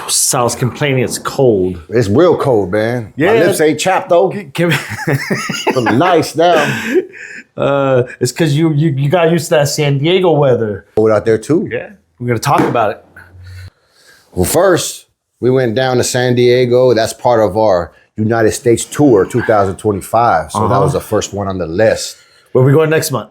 Sal's complaining it's cold. It's real cold, man. Yeah. My lips ain't chapped though. I'm nice now. It's because you got used to that San Diego weather. Cold out there too. Yeah, we're gonna talk about it. Well, first we went down to San Diego. That's part of our United States tour 2025. So that was the first one on the list. Where are we going next month?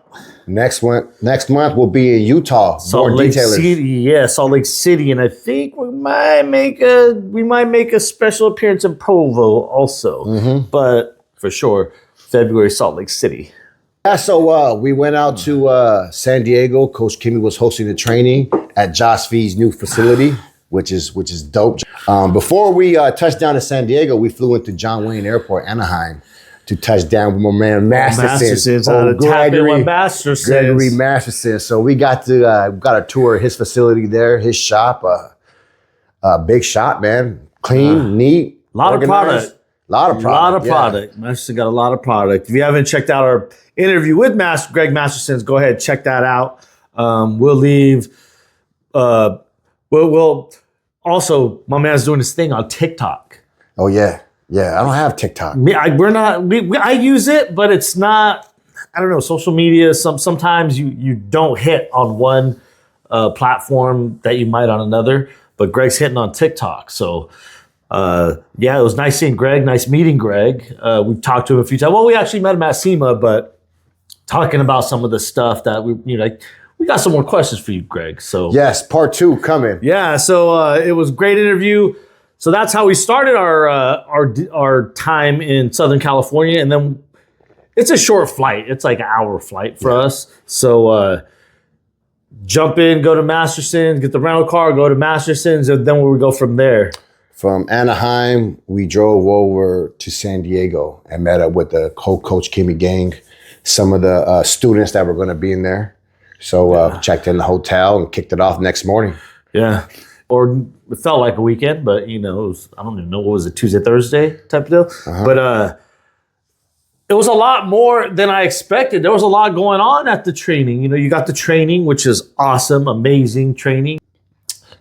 Next month we'll be in Utah. Salt Lake City, yeah, Salt Lake City, and I think we might make a special appearance in Provo also. But for sure, February, Salt Lake City. Yeah, so we went out to San Diego. Coach Chemie was hosting the training at Josh V's new facility, which is dope. Before we touched down to San Diego, we flew into John Wayne Airport, Anaheim, to touch down with my man Masterson. Gregory Masterson. So we got a tour of his facility there, his shop. Big shop, man. Clean, neat, a lot organized. of product. Masterson got a lot of product. If you haven't checked out our interview with Greg Masterson, go ahead, check that out. We'll leave. We'll also, my man's doing this thing on TikTok. Oh yeah. Yeah, I don't have TikTok. I use it, but it's not, I don't know, social media. Sometimes you don't hit on one platform that you might on another, but Greg's hitting on TikTok. So it was nice seeing Greg, nice meeting Greg. We've talked to him a few times. Well, we actually met him at SEMA, but talking about some of the stuff that we got some more questions for you, Greg. So yes, part 2 coming. Yeah, so it was a great interview. So that's how we started our time in Southern California, and then it's a short flight. It's like an hour flight for us. So jump in, go to Masterson's, get the rental car, go to Masterson's, and then we go from there. From Anaheim, we drove over to San Diego and met up with the Coach Chemie gang, some of the students that were going to be in there. So checked in the hotel and kicked it off next morning. Yeah. Or it felt like a weekend, but it was, I don't even know, what was it, Tuesday, Thursday type of deal? But it was a lot more than I expected. There was a lot going on at the training. You got the training, which is awesome, amazing training.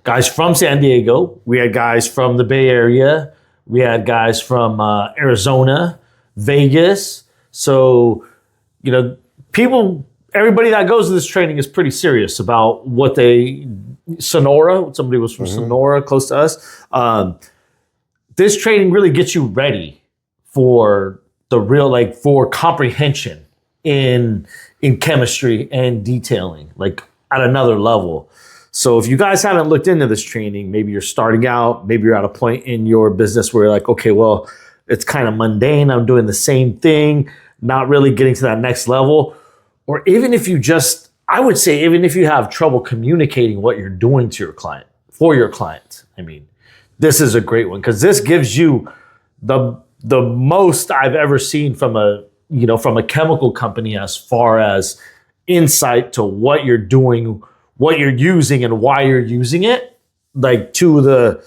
Guys from San Diego. We had guys from the Bay Area. We had guys from Arizona, Vegas. So, everybody that goes to this training is pretty serious about what Sonora, somebody was from Sonora, close to us. This training really gets you ready for the real, for comprehension in chemistry and detailing, at another level. So if you guys haven't looked into this training, maybe you're starting out, maybe you're at a point in your business where you're like, okay, well, it's kind of mundane. I'm doing the same thing, not really getting to that next level. Or even if you even if you have trouble communicating what you're doing to your client, for your client, this is a great one because this gives you the most I've ever seen from a chemical company as far as insight to what you're doing, what you're using, and why you're using it, to the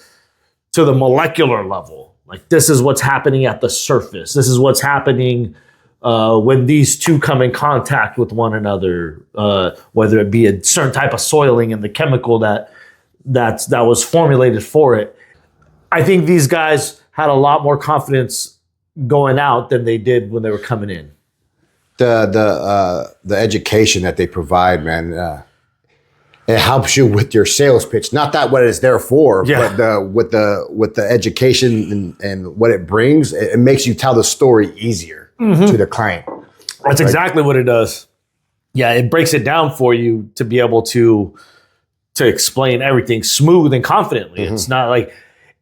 molecular level. This is what's happening at the surface. This is what's happening when these two come in contact with one another, whether it be a certain type of soiling and the chemical that was formulated for it. I think these guys had a lot more confidence going out than they did when they were coming in. The education that they provide, man, it helps you with your sales pitch. Not that what it's there for, but with the education and what it brings, it makes you tell the story easier to the client. That's exactly what it does. Yeah, it breaks it down for you to be able to explain everything smooth and confidently. It's not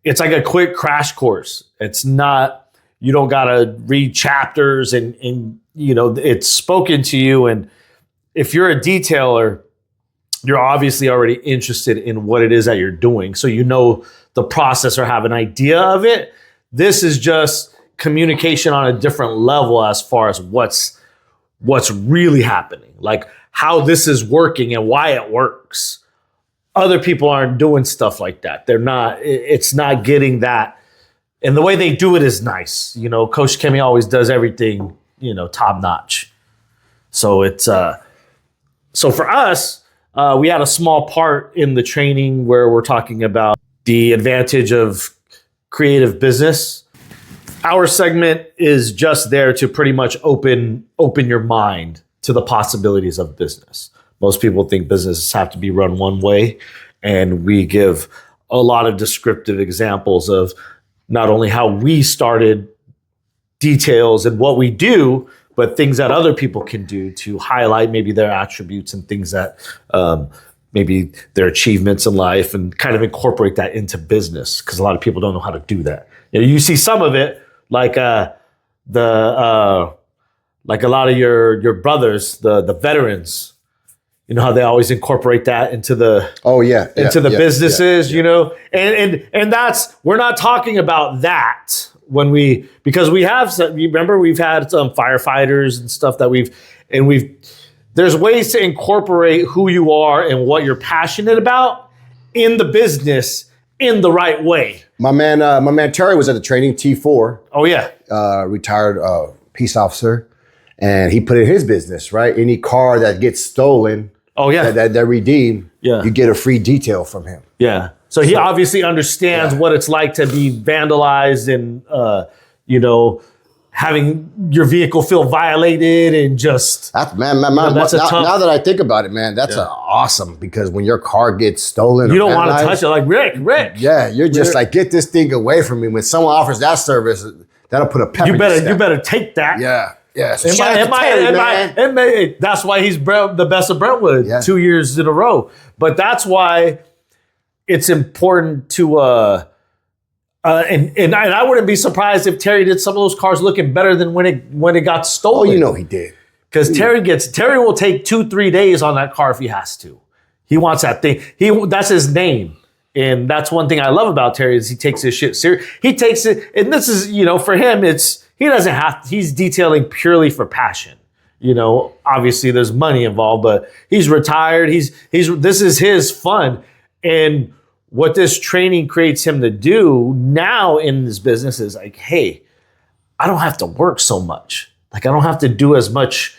it's like a quick crash course. It's not, you don't gotta read chapters and it's spoken to you. And if you're a detailer, you're obviously already interested in what it is that you're doing. So the process or have an idea of it. This is just communication on a different level as far as what's really happening, how this is working and why it works. Other people aren't doing stuff like that. It's not getting that. And the way they do it is nice. Coach Chemie always does everything, top notch. So so for us, we had a small part in the training where we're talking about the advantage of creative business. Our segment is just there to pretty much open your mind to the possibilities of business. Most people think businesses have to be run one way, and we give a lot of descriptive examples of not only how we started, details and what we do, but things that other people can do to highlight maybe their attributes and things that maybe their achievements in life, and kind of incorporate that into business, because a lot of people don't know how to do that. You see some of it, like like a lot of your brothers, the veterans. You know how they always incorporate that into the businesses, you know, and that's, we're not talking about that because we have some, remember we've had some firefighters and stuff that there's ways to incorporate who you are and what you're passionate about in the business in the right way. My man Terry was at the training, T4. Oh yeah, retired peace officer, and he put in his business, right? Any car that gets stolen. Oh yeah, that redeem. Yeah, you get a free detail from him. Yeah, so he obviously understands what it's like to be vandalized and having your vehicle feel violated and just. Now that I think about it, man, that's awesome, because when your car gets stolen, you don't want to touch it. Like Rick. Yeah, you're just like, get this thing away from me. When someone offers that service, that'll put a pep. You better take that. Yeah. Yeah, so that's why he's the best of Brentwood 2 years in a row. But that's why it's important to, and I wouldn't be surprised if Terry did some of those cars looking better than when it got stolen. Oh, you know he did. Because Terry will take 2-3 days on that car if he has to. He wants that thing. That's his name. And that's one thing I love about Terry is he takes his shit serious. He takes it, and this is, for him, he's detailing purely for passion. Obviously there's money involved, but he's retired. This is his fun. And what this training creates him to do now in this business is like, hey, I don't have to work so much. Like, I don't have to do as much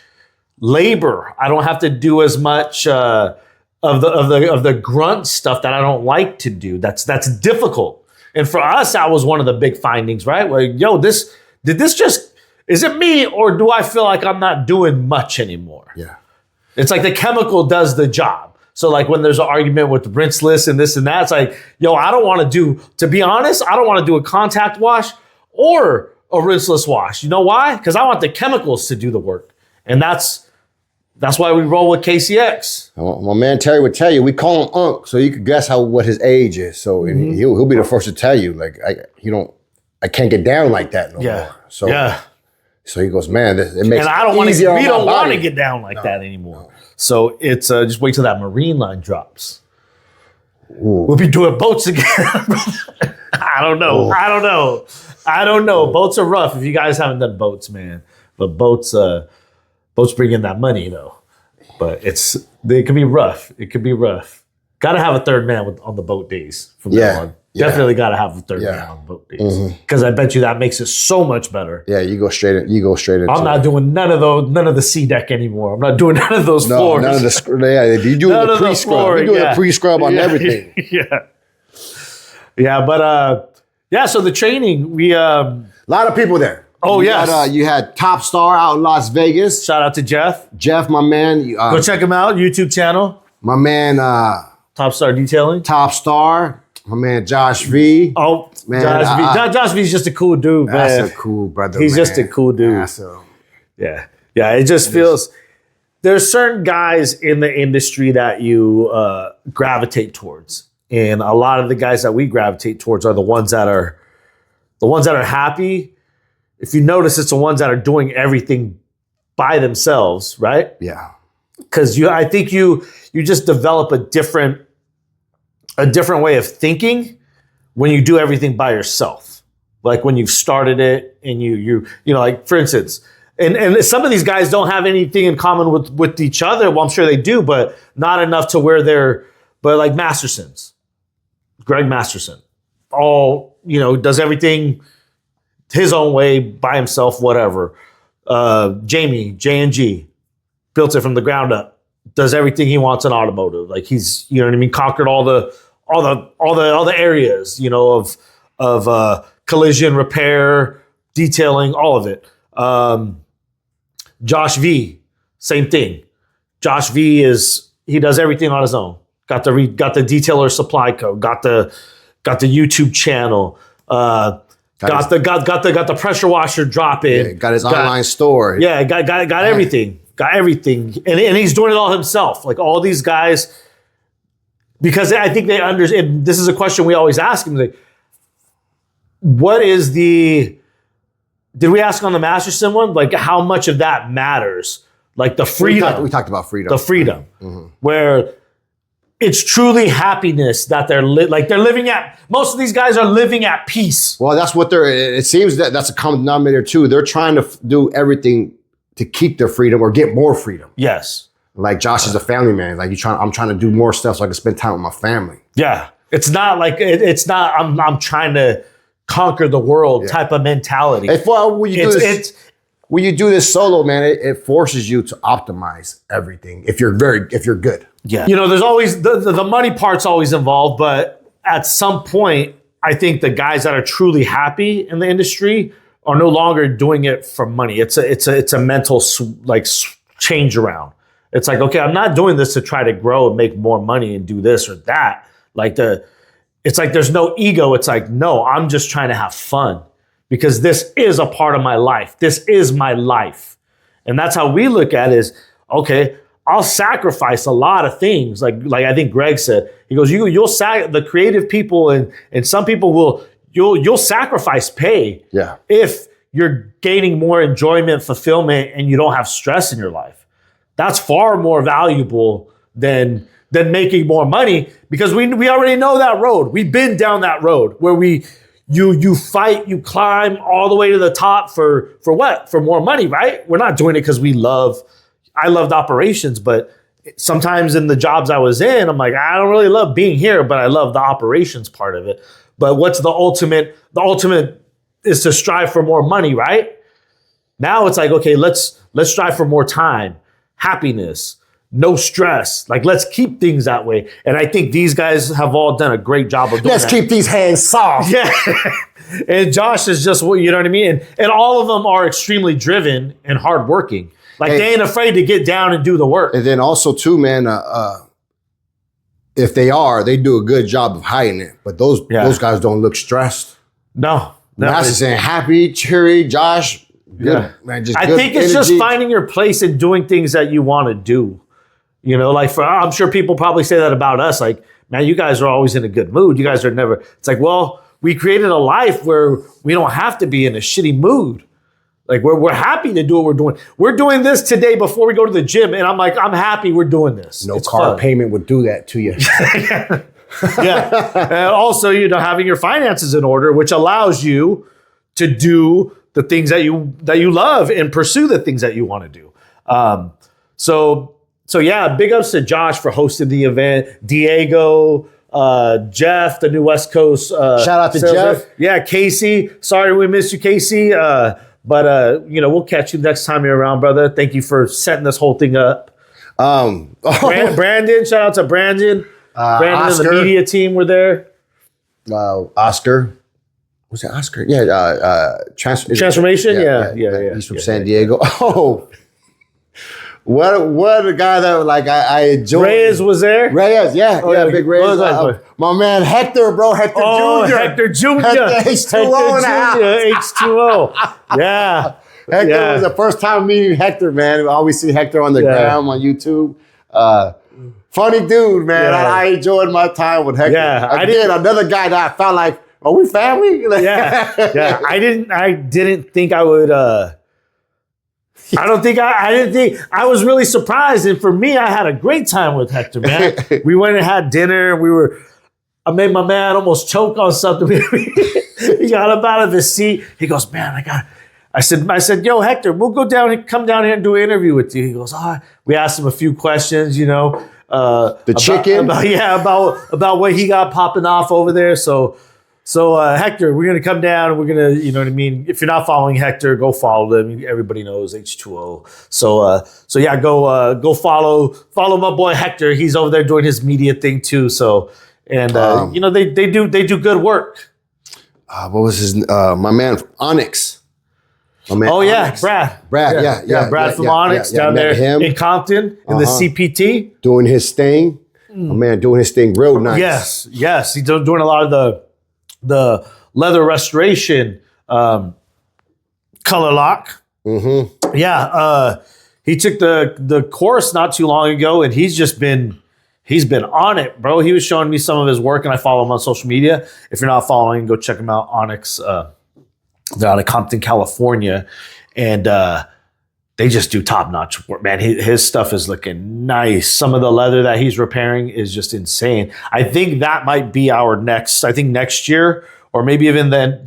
labor. I don't have to do as much of the grunt stuff that I don't like to do. That's difficult. And for us, that was one of the big findings, right? Like, is it me, or do I feel like I'm not doing much anymore? Yeah. It's like the chemical does the job. So like when there's an argument with rinseless and this and that, it's like, I don't want to be honest, I don't want to do a contact wash or a rinseless wash. You know why? Because I want the chemicals to do the work. And that's why we roll with KCX. Well, my man Terry would tell you, we call him Unc, so you could guess what his age is. So he'll be the first to tell you, like, I can't get down like that no more. So he goes, man, it makes and I don't want to. We don't want to get down like that anymore. No. So it's just wait till that marine line drops. Ooh. We'll be doing boats again. I don't know. Ooh. I don't know. Boats are rough. If you guys haven't done boats, man, but boats bring in that money though. But it can be rough. It could be rough. Got to have a third man on the boat days from now on. Definitely got to have a third man on boat days, because I bet you that makes it so much better. Yeah, you go straight into I'm not doing none of the sea deck anymore. I'm not doing none of those floors. None of the you doing the pre-scrub. You're doing the pre-scrub on everything. But so the training, we a lot of people there. Oh yeah, you had Top Star out in Las Vegas. Shout out to Jeff. Jeff, my man. Go check him out. YouTube channel. My man. Top Star Detailing. Top Star. My man Josh V. Oh, man, Josh V is just a cool dude, man. That's a cool brother. He's just a cool dude. Yeah. It just feels. There's certain guys in the industry that you gravitate towards, and a lot of the guys that we gravitate towards are the ones that are happy. If you notice, it's the ones that are doing everything by themselves, right? Yeah. Because I think you just develop a different way of thinking when you do everything by yourself. Like when you've started it and you like, for instance, and some of these guys don't have anything in common with each other. Well, I'm sure they do, but not enough to where but like Greg Masterson, does everything his own way by himself, whatever. Jamie, J&G, built it from the ground up, does everything he wants in automotive. Like he's, conquered all all the areas, you know, of collision repair, detailing, all of it. Josh V, same thing. Josh V he does everything on his own. Got the detailer supply code. Got the YouTube channel. Got the pressure washer drop in. Yeah, got his online store. Yeah, got everything. Got everything, and he's doing it all himself. Like all these guys, because I think they understand. This is a question we always ask him. Like, what is the? Did we ask on the Masterson one? Like, how much of that matters? Like the freedom. We talked about freedom. The freedom, where it's truly happiness that they're living at. Most of these guys are living at peace. Well, that's what it seems that's a common denominator too. They're trying to do everything to keep their freedom or get more freedom. Yes. Like Josh is a family man. Like I'm trying to do more stuff so I can spend time with my family. Yeah. It's not like, it's not, I'm trying to conquer the world type of mentality. When you do this solo, man, it forces you to optimize everything if you're good. Yeah. You know, there's always the money part's always involved, but at some point, I think the guys that are truly happy in the industry are no longer doing it for money. It's a mental change around. It's like, okay, I'm not doing this to try to grow and make more money and do this or that. It's like there's no ego. It's like, no, I'm just trying to have fun because this is a part of my life. This is my life. And that's how we look at it is, okay, I'll sacrifice a lot of things. Like I think Greg said, he goes, you'll the creative people and some people you'll sacrifice pay if you're gaining more enjoyment, fulfillment, and you don't have stress in your life. That's far more valuable than making more money because we already know that road. We've been down that road where you fight, you climb all the way to the top for what? For more money, right? We're not doing it because I loved operations, but sometimes in the jobs I was in, I'm like, I don't really love being here, but I love the operations part of it. But what's the ultimate? The ultimate is to strive for more money, right? Now it's like, okay, let's strive for more time, happiness, no stress. Like, let's keep things that way. And I think these guys have all done a great job of doing that. Let's keep these hands soft. Yeah. And Josh is just, you know what I mean? And all of them are extremely driven and hardworking. Like, they ain't afraid to get down and do the work. And then also, too, man, if they do a good job of hiding it. But those guys don't look stressed. No. That's saying happy, cheery, Josh. Good, man. I think it's just finding your place and doing things that you want to do. You know, like I'm sure people probably say that about us. Like, man, you guys are always in a good mood. You guys are never. It's like, well, we created a life where we don't have to be in a shitty mood. Like we're happy to do what we're doing. We're doing this today before we go to the gym, and I'm like, I'm happy we're doing this. No car payment would do that to you. Yeah, and also, you know, having your finances in order, which allows you to do the things that you love and pursue the things that you want to do. So yeah, big ups to Josh for hosting the event. Diego, Jeff, the new West Coast. Shout out to Jeff. Yeah, Casey. Sorry we missed you, Casey. But you know, we'll catch you next time you're around, brother. Thank you for setting this whole thing up. Brandon, shout out to Brandon. Brandon Oscar. And the media team were there. Oscar. Was it Oscar? Yeah. Transformation? Yeah. He's from San Diego. Oh, what a guy that I enjoyed. Reyes was there? Reyes, big Reyes. My man Hector, bro. Hector Jr. Hector Jr. Hector H2O. H2O. Yeah. Hector was the first time meeting Hector, man. We always see Hector on the gram on YouTube. Funny dude, man. Yeah. I enjoyed my time with Hector. Yeah, another guy that I felt like, are we family? Yeah. I didn't think I would. I didn't think I was really surprised. And for me, I had a great time with Hector, man. We went and had dinner. I made my man almost choke on something. He got up out of his seat. He goes, man, I said, yo, Hector, we'll come down here and do an interview with you. He goes, we asked him a few questions, you know. Chicken? About what he got popping off over there. So Hector, we're going to come down and we're going to, you know what I mean? If you're not following Hector, go follow them. Everybody knows H2O. So yeah, go follow my boy Hector. He's over there doing his media thing too. So, And they do good work. What was his my man Onyx? My man Onyx. Brad. Brad from Onyx down there in Compton in the CPT, doing his thing. My man doing his thing real nice. Yes, he's doing a lot of the leather restoration, color lock. Mm-hmm. Yeah, he took the course not too long ago, and he's been on it, bro. He was showing me some of his work, and I follow him on social media. If you're not following, go check him out. Onyx, they're out of Compton, California, and they just do top-notch work, man. His stuff is looking nice. Some of the leather that he's repairing is just insane. I think that might be our next year, or maybe even then,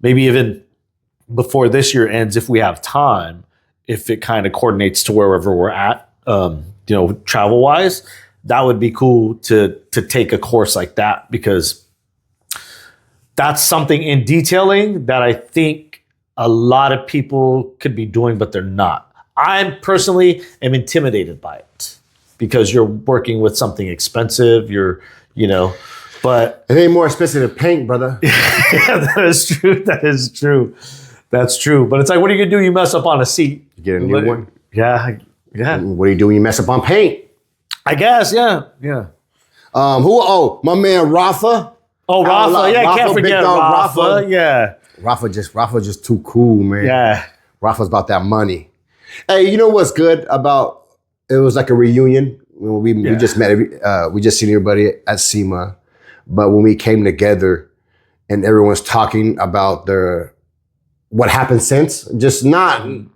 maybe even before this year ends, if we have time, if it kind of coordinates to wherever we're at, travel-wise, that would be cool to take a course like that, because that's something in detailing that I think a lot of people could be doing, but they're not. I personally am intimidated by it because you're working with something expensive. But it ain't more expensive than paint, brother. Yeah, that is true. That's true. But it's like, what are you gonna do? You mess up on a seat. You get a new one. Yeah. What do you do when you mess up on paint? I guess. Yeah. My man Rafa. Oh, Rafa. Yeah, I can't forget Rafa. Yeah. Rafa just too cool, man. Yeah. Rafa's about that money. Hey, you know what's good about it? Was like a reunion. We just met. We just seen everybody at SEMA, but when we came together and everyone's talking about what happened since, just in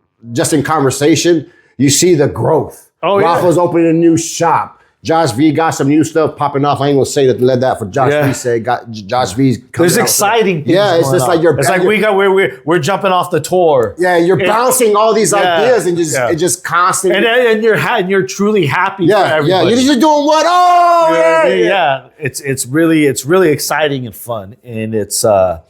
conversation, you see the growth. Oh, Rafa's opening a new shop. Josh V got some new stuff popping off. I ain't gonna say that for Josh V said. Josh V's coming There's out. exciting things. Yeah, it's just like we're jumping off the tour. Yeah, you're bouncing all these ideas and it just constantly. And you're truly happy. For everybody. You're doing what? Oh, yeah. It's really exciting and fun, and it's to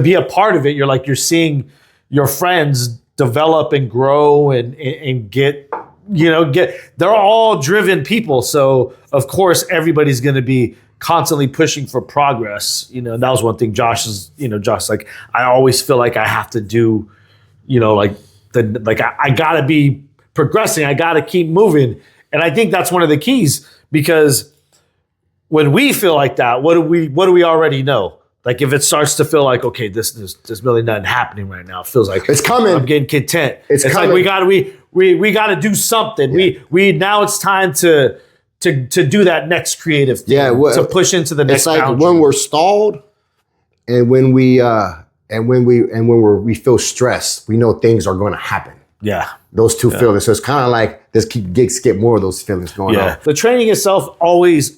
be a part of it. You're seeing your friends develop and grow and get. They're all driven people. So of course everybody's going to be constantly pushing for progress. That was one thing Josh like, I always feel like I have to do, I gotta be progressing. I gotta keep moving. And I think that's one of the keys, because when we feel like that, what do we already know? Like, if it starts to feel like, okay, there's really nothing happening right now. It feels like it's coming. I'm getting content. It's coming. Like we got to do something. Yeah. We now it's time to do that next creative thing. Yeah, to push into the next. It's like boundary. When we're stalled, and when we feel stressed, we know things are going to happen. Yeah, those two feelings. So it's kind of like let's get more of those feelings going on. The training itself always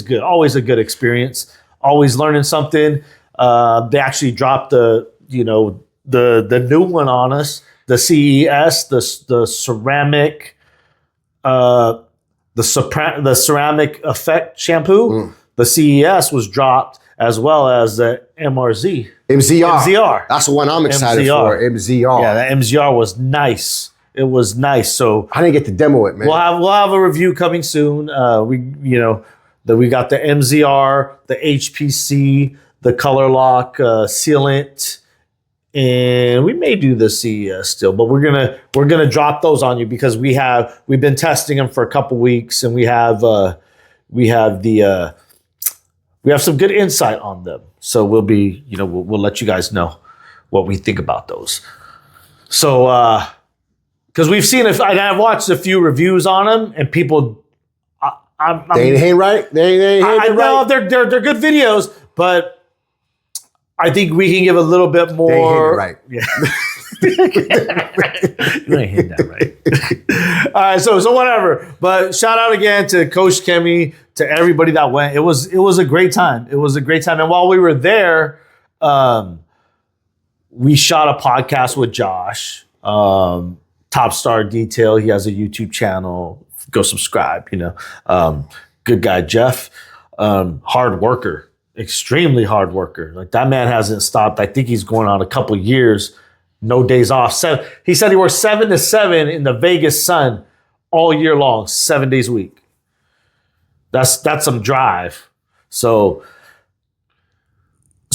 good, always a good experience. Always learning something. They actually dropped the new one on us, the CES, the ceramic, the ceramic effect shampoo. The CES was dropped, as well as the MZR. That's the one I'm excited for. MZR. Yeah, the MZR was nice. It was nice. So I didn't get to demo it, man. We'll have a review coming soon. We got the MZR, the HPC, the color lock sealant, and we may do the CES still, but we're gonna drop those on you, because we've been testing them for a couple weeks, and we have some good insight on them. So we'll be we'll let you guys know what we think about those. So because we've seen I've watched a few reviews on them, and people. They ain't right. They ain't right. No, they're good videos, but I think we can give a little bit more. They ain't right. Yeah. You ain't hitting that right. All right, so whatever. But shout out again to Koch Chemie, to everybody that went. It was a great time. It was a great time. And while we were there, we shot a podcast with Josh, Top Star Detail. He has a YouTube channel. Go subscribe, good guy, Jeff, hard worker, extremely hard worker. Like, that man hasn't stopped. I think he's going on a couple years, no days off. He said he works 7 to 7 in the Vegas sun all year long, 7 days a week. That's some drive. So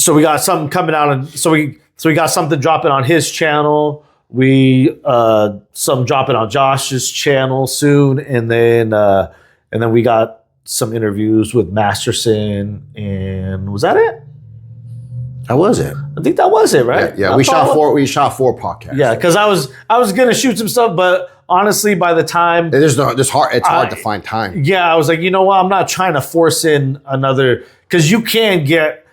we got something coming out, and so we got something dropping on his channel. We some dropping on Josh's channel soon, and then we got some interviews with Masterson, and was that it? That was it. I think that was it, right? Yeah. We shot 4 podcasts. Yeah, because I was gonna shoot some stuff, but honestly, by the time it's hard to find time. Yeah, I was like, you know what? I'm not trying to force in another, because you can get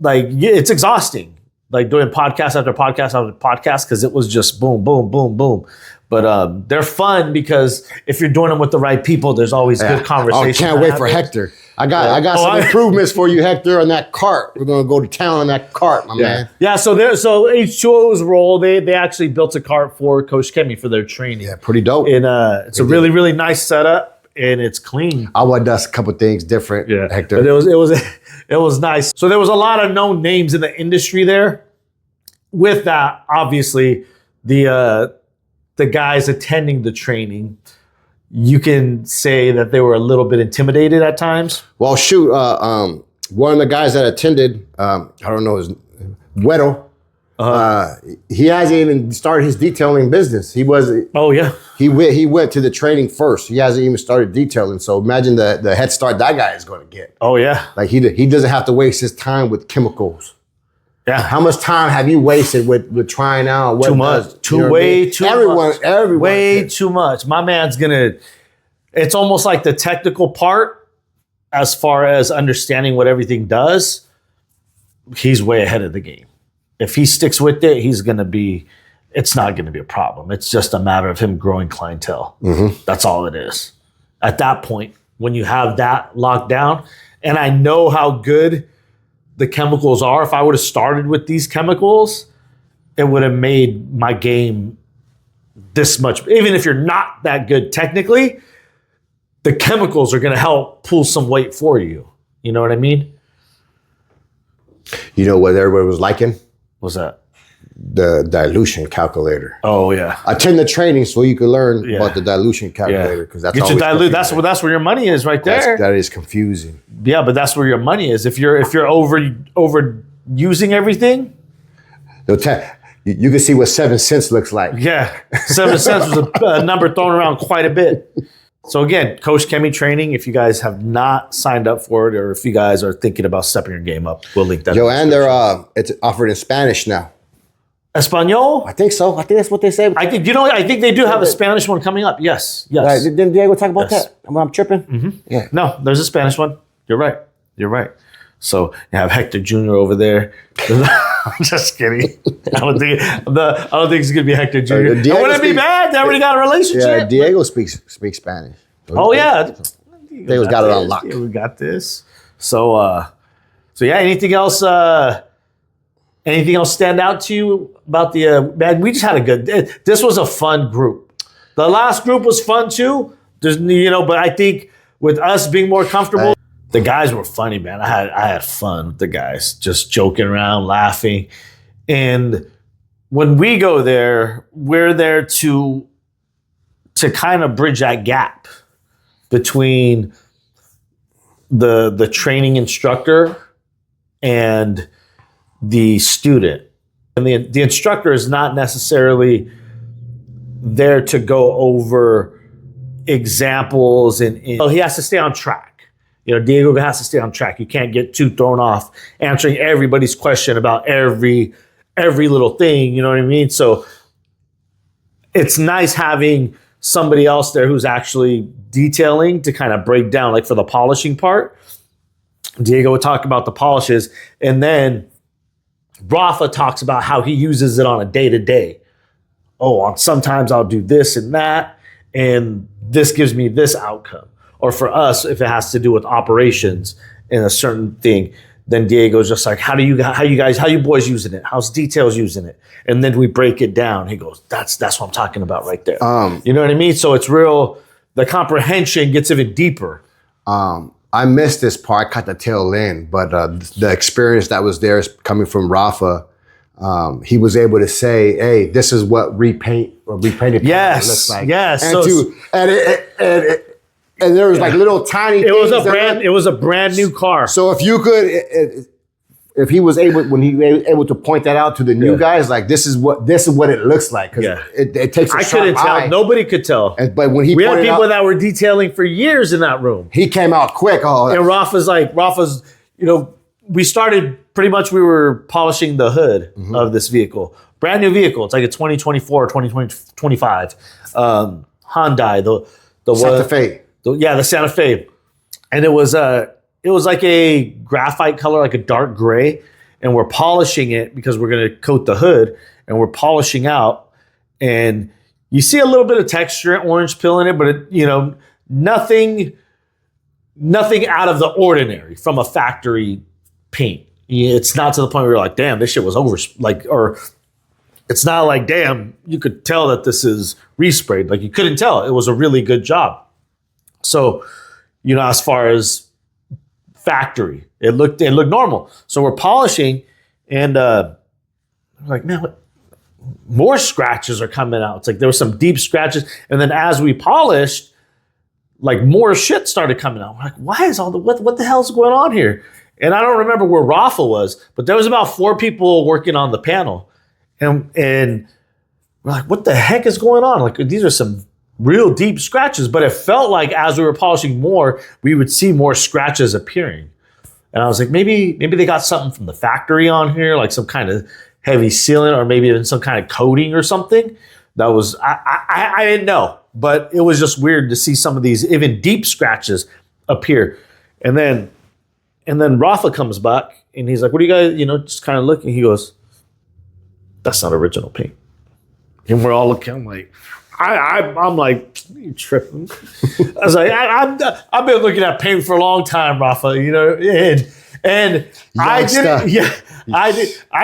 it's exhausting, like doing podcast after podcast after podcast, because it was just boom, boom, boom, boom. But they're fun because if you're doing them with the right people, there's always good conversation. I can't wait for Hector. I got some improvements for you, Hector, on that cart. We're gonna go to town on that cart, my man. Yeah. So H2O's role, they actually built a cart for Koch Chemie for their training. Yeah, pretty dope. And it's a really, really nice setup, and it's clean. I would do a couple things different, Hector. But it was nice. So there was a lot of known names in the industry there. With that, obviously, the guys attending the training, you can say that they were a little bit intimidated at times. Well, shoot, one of the guys that attended, I don't know his Weddle, he hasn't even started his detailing business. He went to the training first. He hasn't even started detailing. So imagine the head start that guy is going to get. Oh yeah, like he doesn't have to waste his time with chemicals. Yeah. How much time have you wasted with trying out? Too much. Way too much. My man's it's almost like the technical part, as far as understanding what everything does, he's way ahead of the game. If he sticks with it, it's not going to be a problem. It's just a matter of him growing clientele. Mm-hmm. That's all it is. At that point, when you have that locked down, and I know how good the chemicals are. If I would have started with these chemicals, it would have made my game this much. Even if you're not that good technically, the chemicals are going to help pull some weight for you. You know what I mean? You know what everybody was liking? What's that? The dilution calculator. Oh yeah. Attend the training so you can learn about the dilution calculator, because that's get you dilute. That's where your money is right there. That is confusing. Yeah, but that's where your money is. If you're over using everything, you can see what 7 cents looks like. Yeah, 7 cents was a number thrown around quite a bit. So again, Koch Chemie training. If you guys have not signed up for it, or if you guys are thinking about stepping your game up, we'll link that. And it's offered in Spanish now. Espanol? I think so. I think that's what they say. I think they do have a Spanish one coming up. Yes. Right. Didn't Diego talk about that? I'm tripping? Mm-hmm. Yeah. No, there's a Spanish one. You're right. So you have Hector Jr. over there. I'm just kidding. I don't think it's gonna be Hector Jr. It wouldn't be bad. They already got a relationship. Yeah, Diego speaks Spanish. Yeah. Diego's got it on lock. We got this. So yeah. Anything else? Anything else stand out to you about the man? We just had this was a fun group. The last group was fun too. But I think with us being more comfortable, the guys were funny, man. I had fun with the guys, just joking around, laughing. And when we go there, we're there to kind of bridge that gap between the training instructor and the student. And the instructor is not necessarily there to go over examples and he has to stay on track. Diego has to stay on track. You can't get too thrown off answering everybody's question about every little thing, you know what I mean? So it's nice having somebody else there who's actually detailing to kind of break down, like for the polishing part. Diego would talk about the polishes, and then Rafa talks about how he uses it on a day-to-day. Sometimes I'll do this and that, and this gives me this outcome. Or for us, if it has to do with operations and a certain thing, then Diego's just like, how you boys using it? How's details using it? And then we break it down. He goes, that's what I'm talking about right there. You know what I mean? So it's real, the comprehension gets even deeper. I missed this part, caught the tail end, but the experience that was there is coming from Rafa. He was able to say, "Hey, this is what repainted looks like." Yes. And and there was like little tiny. It was a brand new car. So if you could, if he was able, when he was able to point that out to the new guys, like this is what it looks like. Because it takes. I couldn't tell. Nobody could tell. But when we had people that were detailing for years in that room. He came out quick. Oh, and Rafa's, we started pretty much. We were polishing the hood of this vehicle, brand new vehicle. It's like a 2024 or 2025 Hyundai. The Santa Fe. The Santa Fe, and it was like a graphite color, like a dark gray, and we're polishing it because we're going to coat the hood, and we're polishing out, and you see a little bit of texture, orange peel in it, but nothing out of the ordinary from a factory paint. It's not to the point where you're like, damn, this shit was or it's not like, damn, you could tell that this is resprayed. Like you couldn't tell. It was a really good job. So, as far as factory, it looked normal. So we're polishing, and like, man, more scratches are coming out. It's like there were some deep scratches, and then as we polished, like more shit started coming out. We're like, why is what the hell's going on here? And I don't remember where Rafa was, but there was about 4 people working on the panel, and we're like, what the heck is going on? Like these are some real deep scratches, but it felt like as we were polishing more, we would see more scratches appearing. And I was like, maybe they got something from the factory on here, like some kind of heavy sealant, or maybe even some kind of coating or something. That was, I didn't know, but it was just weird to see some of these even deep scratches appear. And then Rafa comes back and he's like, what do you guys, just kind of looking. He goes, that's not original paint. And we're all looking, I'm like, I'm like, you tripping? I was like, I've been looking at paint for a long time, Rafa, and I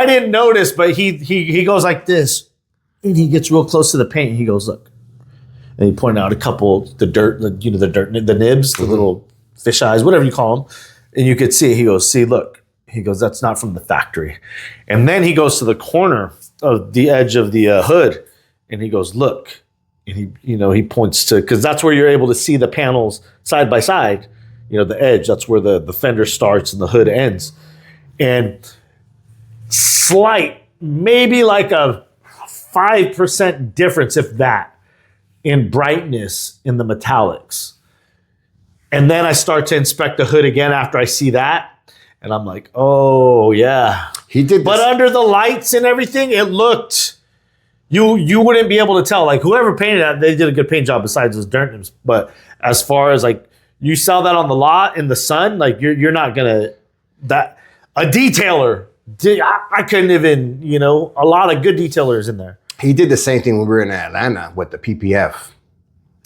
didn't notice, but he goes like this, and he gets real close to the paint, and he goes, look, and he pointed out a couple, the dirt, the dirt, the nibs, the little fish eyes, whatever you call them, and you could see, he goes, see, look, he goes, that's not from the factory, and then he goes to the corner of the edge of the hood, and he goes, look. And he points to, because that's where you're able to see the panels side by side, the edge. That's where the fender starts and the hood ends. And slight, maybe like a 5% difference, if that, in brightness in the metallics. And then I start to inspect the hood again after I see that. And I'm like, oh, yeah. He did this. But under the lights and everything, it looked... You wouldn't be able to tell. Like whoever painted that, they did a good paint job besides those dirt nibs. But as far as like you sell that on the lot in the sun, like you're not gonna a detailer. I couldn't even a lot of good detailers in there. He did the same thing when we were in Atlanta with the PPF.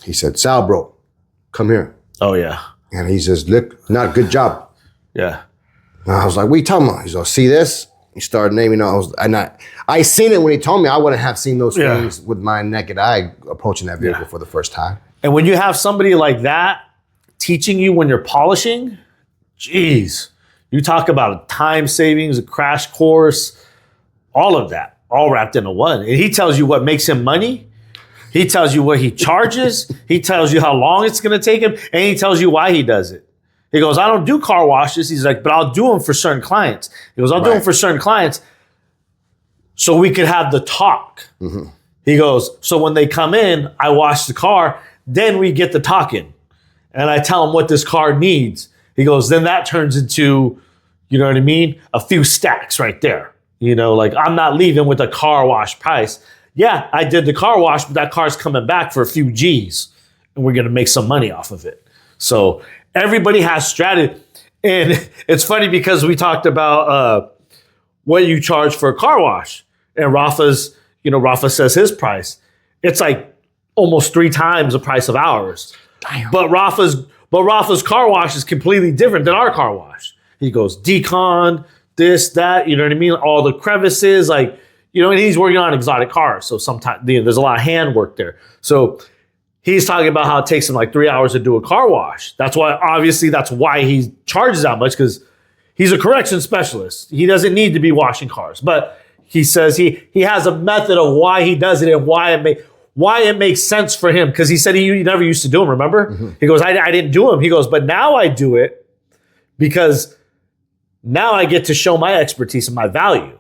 He said, Sal, bro, come here. Oh yeah. And he says, look, not a good job. Yeah. And I was like, what are you talking about? He's like, see this? He started naming those. I seen it when he told me. I wouldn't have seen those things with my naked eye approaching that vehicle for the first time. And when you have somebody like that teaching you when you're polishing, geez, you talk about a time savings, a crash course, all of that, all wrapped into one. And he tells you what makes him money. He tells you what he charges. He tells you how long it's going to take him. And he tells you why he does it. He goes, I don't do car washes. He's like, but I'll do them for certain clients. He goes, I'll do them for certain clients so we could have the talk. Mm-hmm. He goes, so when they come in, I wash the car, then we get the talking. And I tell them what this car needs. He goes, then that turns into, you know what I mean? A few stacks right there. Like I'm not leaving with a car wash price. Yeah, I did the car wash, but that car's coming back for a few G's and we're going to make some money off of it. So everybody has strategy. And it's funny because we talked about what you charge for a car wash. And Rafa says his price. It's like almost 3 times the price of ours. Damn. But Rafa's car wash is completely different than our car wash. He goes decon, this, that, you know what I mean? All the crevices, like, and he's working on exotic cars. So sometimes there's a lot of hand work there. So he's talking about how it takes him like 3 hours to do a car wash. That's why he charges that much, because he's a correction specialist. He doesn't need to be washing cars. But he says he has a method of why he does it and why it makes sense for him. Because he said he never used to do them, remember? He goes, I didn't do them. He goes, but now I do it because now I get to show my expertise and my value.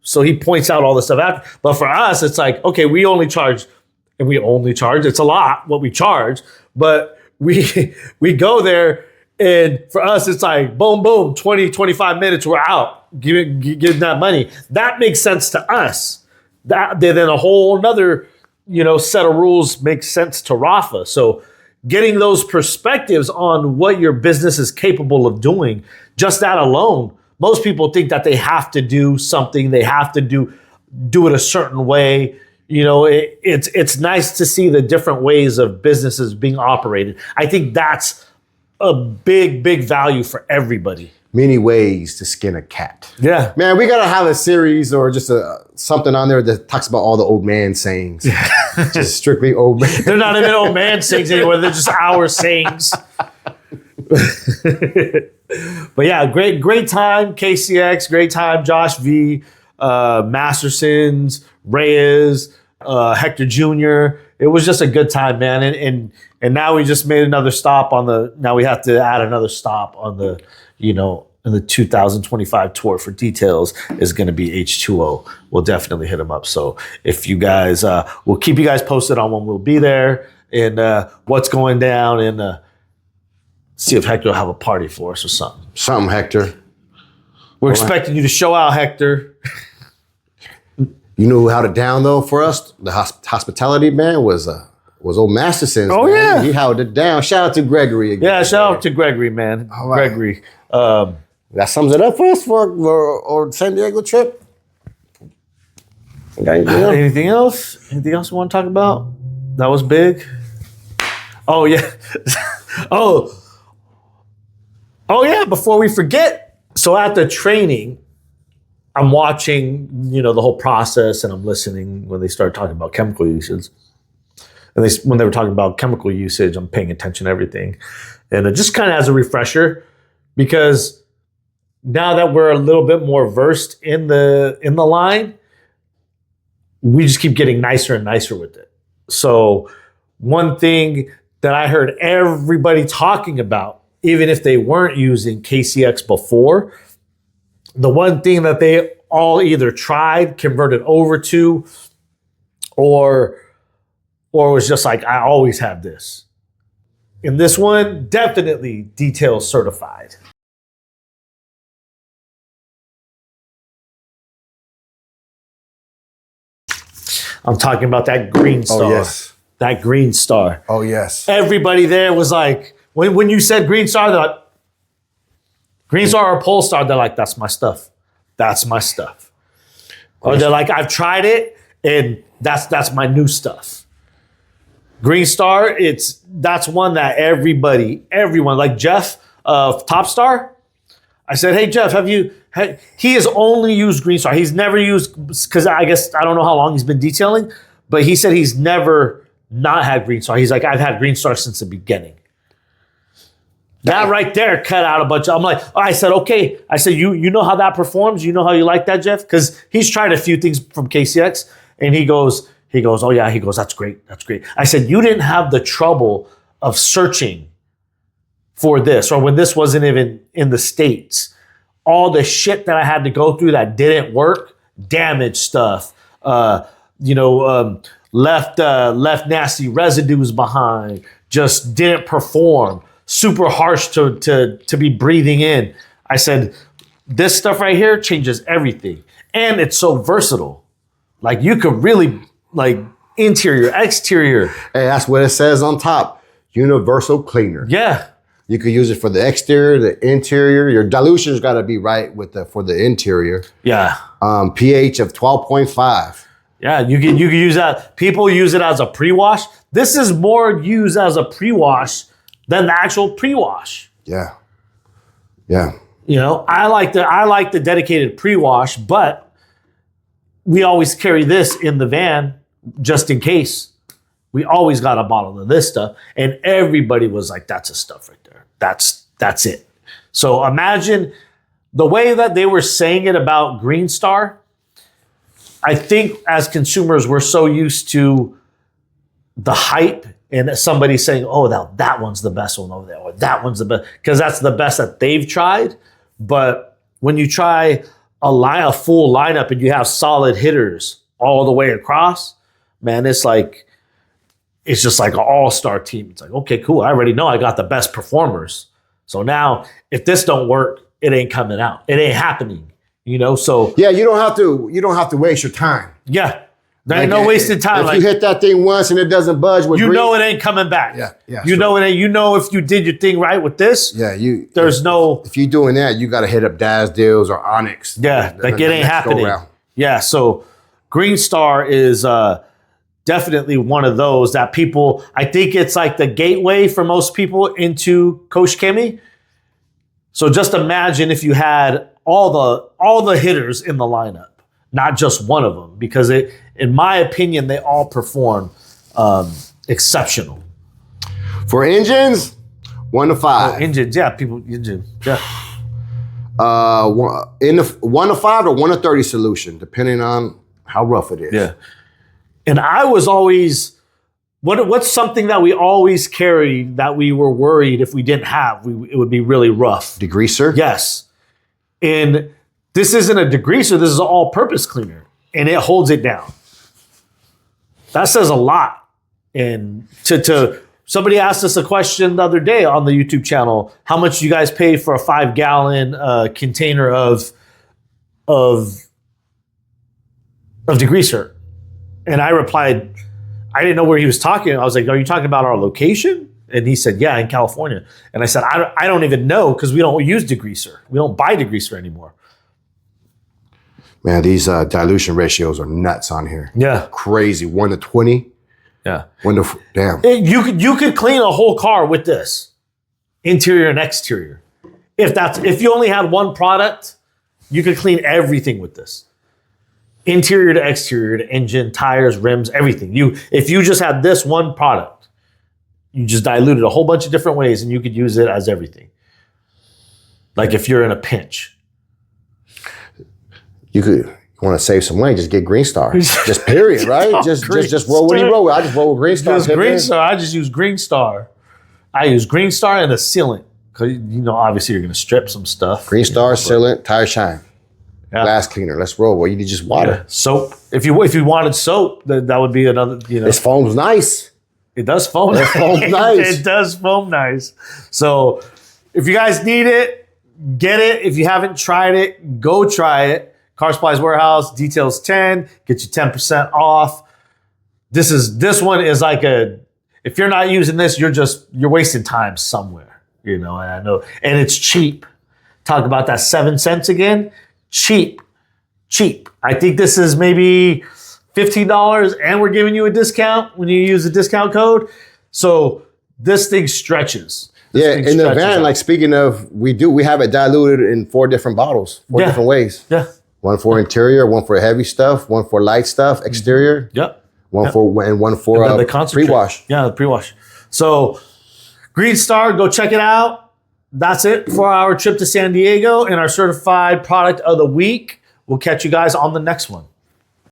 So he points out all this stuff after. But for us, it's like, okay, we only charge, it's a lot what we charge, but we go there, and for us, it's like, boom, boom, 20, 25 minutes, we're out, give that money. That makes sense to us. Then a whole nother, set of rules makes sense to Rafa. So getting those perspectives on what your business is capable of doing, just that alone, most people think that they have to do something, they have to do it a certain way. It's nice to see the different ways of businesses being operated. I think that's a big, big value for everybody. Many ways to skin a cat. Yeah. Man, we got to have a series or just something on there that talks about all the old man sayings. Just strictly old man. They're not even old man sayings anymore. They're just our sayings. But yeah, great time. KCX, great time. Josh V, Mastersons, Reyes, Hector Jr. It was just a good time, man. And now we just made another stop now we have to add another stop on the, in the 2025 tour. For details is going to be H2O. We'll definitely hit them up. So if you guys, we'll keep you guys posted on when we'll be there and what's going down, and see if Hector will have a party for us or something. Something, Hector. We're expecting you to show out, Hector. You know how to down though for us? The hospitality man was old Mastersons. Oh, man. yeah. He held it down. Shout out to Gregory again. Yeah, shout out to Gregory, man. All right. Gregory. That sums it up for us for our San Diego trip. Anything else? Anything else you want to talk about? That was big. Oh, yeah. Oh, yeah. Before we forget. So at the training, I'm watching, the whole process, and I'm listening when they start talking about chemical usage. And when they were talking about chemical usage, I'm paying attention to everything. And it just kind of as a refresher, because now that we're a little bit more versed in the line, we just keep getting nicer and nicer with it. So one thing that I heard everybody talking about, even if they weren't using KCX before, the one thing that they all either tried, converted over to, or was just like, I always have this. And this one, definitely detail certified. I'm talking about that green star. Oh, yes. That green star. Oh, yes. Everybody there was like, when you said green star, they're like, green star or pole star, they're like, that's my stuff. That's my stuff. Or they're like, I've tried it, and that's my new stuff. Green star, that's one that everyone, like Jeff of Top Star. I said, hey Jeff, he has only used green star. He's never used, because I don't know how long he's been detailing, but he said he's never not had green star. He's like, I've had green star since the beginning. That right there cut out a bunch of, I'm like, I said, okay. I said, you know how that performs? You know how you like that, Jeff? Because he's tried a few things from KCX, and he goes, oh yeah, he goes, that's great. I said, you didn't have the trouble of searching for this, or when this wasn't even in the States. All the shit that I had to go through that didn't work, damaged stuff, left nasty residues behind, just didn't perform. Super harsh to be breathing in. I said, this stuff right here changes everything. And it's so versatile. Like you could really, like, interior, exterior. Hey, that's what it says on top. Universal cleaner. Yeah. You could use it for the exterior, the interior. Your dilution's got to be right for the interior. Yeah. pH of 12.5. Yeah, you can use that. People use it as a pre-wash. This is more used as a pre-wash than the actual pre-wash. Yeah. I like the dedicated pre-wash, but we always carry this in the van just in case. We always got a bottle of this stuff, and everybody was like, that's a stuff right there. That's it. So imagine the way that they were saying it about Green Star. I think as consumers, we're so used to the hype and somebody saying, oh, that one's the best one over there, or that one's the best, because that's the best that they've tried. But when you try a full lineup and you have solid hitters all the way across, man, it's just like an all-star team. It's like, okay, cool. I already know I got the best performers. So now if this don't work, it ain't coming out. It ain't happening. So yeah, you don't have to waste your time. Yeah. There ain't no wasted time. If you hit that thing once and it doesn't budge, you know it ain't coming back. Yeah. You know it ain't. You know if you did your thing right with this. Yeah, If you're doing that, you got to hit up Daz Deals or Onyx. Yeah, it ain't happening. Yeah, so Green Star is definitely one of those that people. I think it's like the gateway for most people into Koch Chemie. So just imagine if you had all the hitters in the lineup, not just one of them, because in my opinion, they all perform exceptional. For engines, 1 to 5. Engines, yeah, yeah. 1 to 5 or 1 to 30 solution, depending on how rough it is. Yeah. And I was always, what's something that we always carried that we were worried if we didn't have, it would be really rough? Degreaser? Yes. And this isn't a degreaser, this is an all-purpose cleaner, and it holds it down. That says a lot. And to somebody asked us a question the other day on the YouTube channel, how much you guys pay for a 5-gallon container of degreaser? And I replied, I didn't know where he was talking. I was like, are you talking about our location? And he said, yeah, in California. And I said, I don't even know, because we don't use degreaser. We don't buy degreaser anymore. Man, these dilution ratios are nuts on here. Yeah. Crazy. 1 to 20. Yeah. Damn. You could clean a whole car with this, interior and exterior. If you only had one product, you could clean everything with this. Interior to exterior, to engine, tires, rims, everything. If you just had this one product, you just diluted a whole bunch of different ways and you could use it as everything. Like if you're in a pinch. You want to save some money, just get Green Star. Just period, right? Just roll what you roll with. I just roll with Green Star. Green Star. I just use Green Star. I use Green Star and a sealant. Because, obviously you're going to strip some stuff. Green Star, sealant, tire shine. Yeah. Glass cleaner. Let's roll. Well, you need just water. Yeah. Soap. If you wanted soap, that would be another, This foam's nice. It does foam. It foams nice. It does foam nice. So if you guys need it, get it. If you haven't tried it, go try it. Car Supplies Warehouse, details 10, get you 10% off. This one is like if you're not using this, you're wasting time somewhere, and I know, and it's cheap. Talk about that 7 cents again. Cheap. I think this is maybe $15 and we're giving you a discount when you use the discount code. So this thing stretches. In the van, like speaking of, we have it diluted in 4 different bottles, 4 different ways. Yeah. 1 for interior, 1 for heavy stuff, 1 for light stuff, exterior. Yep. One for the pre-wash. Yeah, the pre-wash. So Green Star, go check it out. That's it for our trip to San Diego and our certified product of the week. We'll catch you guys on the next one.